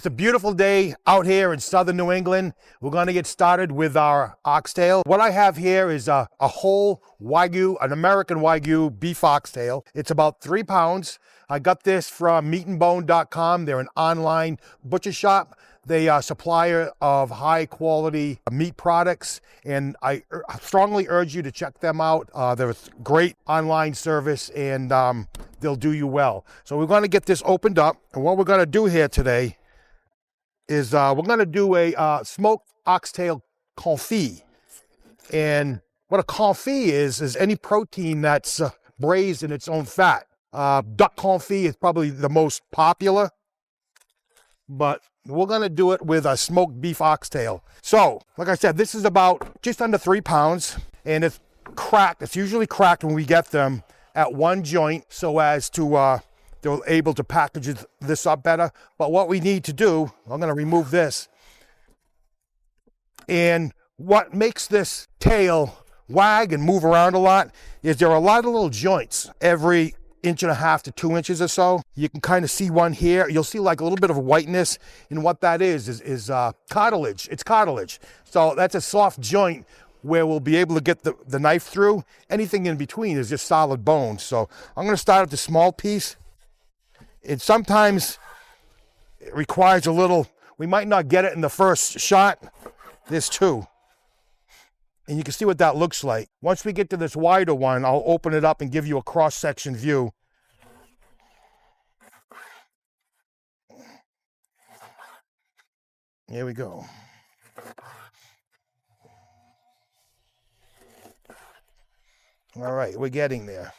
a beautiful day out here in southern New England. We're going to get started with our oxtail. What I have here is a whole Wagyu, an American Wagyu beef oxtail. It's about 3 pounds. I got this from meatandbone.com. They're an online butcher shop. They are a supplier of high quality meat products, and I strongly urge you to check them out. They're a great online service, and they'll do you well. So we're going to get this opened up, and what we're going to do here today is we're going to do a smoked oxtail confit. And what a confit is any protein that's braised in its own fat. Duck confit is probably the most popular, but we're going to do it with a smoked beef oxtail. So, like I said, this is about just under 3 pounds, and it's cracked. It's usually cracked when we get them at one joint so as to they're able to package this up better. But what we need to do, I'm going to remove this, and what makes this tail wag and move around a lot is there are a lot of little joints every 1.5 to 2 inches or so. You can kind of see one here. You'll see like a little bit of whiteness, and what that is cartilage. It's cartilage. So that's a soft joint where we'll be able to get the knife through. Anything in between is just solid bone. So I'm going to start with the small piece. And sometimes it requires a little, we might not get it in the first shot. There's 2. And you can see what that looks like. Once we get to this wider one, I'll open it up and give you a cross-section view. Here we go. All right, we're getting there.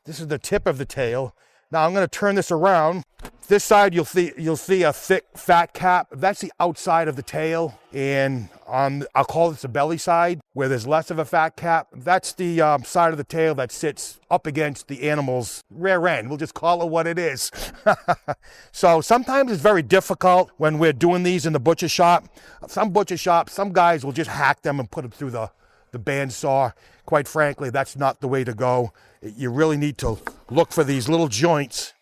This is the tip of the tail. Now I'm going to turn this around. This side you'll see a thick fat cap. That's the outside of the tail, and I'll call this the belly side where there's less of a fat cap. That's the side of the tail that sits up against the animal's rear end. We'll just call it what it is. So sometimes it's very difficult when we're doing these in the butcher shop. Some butcher shops, some guys will just hack them and put them through the bandsaw. Quite frankly, that's not the way to go. You really need to look for these little joints.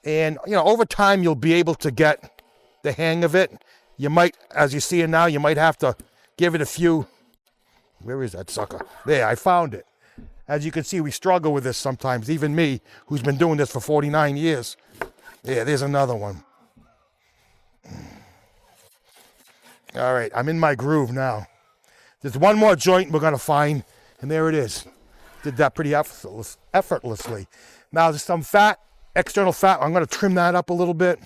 And, you know, over time, you'll be able to get the hang of it. You might, as you see it now, you might have to give it a few. Where is that sucker? There, I found it. As you can see, we struggle with this sometimes. Even me, who's been doing this for 49 years. Yeah, there's another one. All right, I'm in my groove now. There's one more joint we're going to find, and there it is. Did that pretty effortlessly. Now, there's some fat. External fat, I'm going to trim that up a little bit.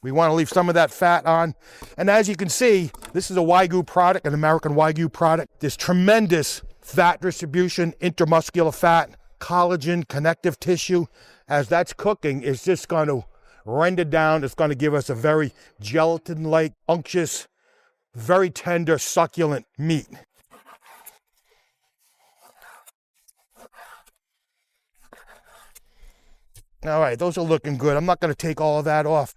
We want to leave some of that fat on. And as you can see, this is a Wagyu product, an American Wagyu product. There's tremendous fat distribution, intermuscular fat, collagen, connective tissue. As that's cooking, it's just going to render down. It's going to give us a very gelatin-like, unctuous, very tender, succulent meat. All right, those are looking good. I'm not going to take all of that off.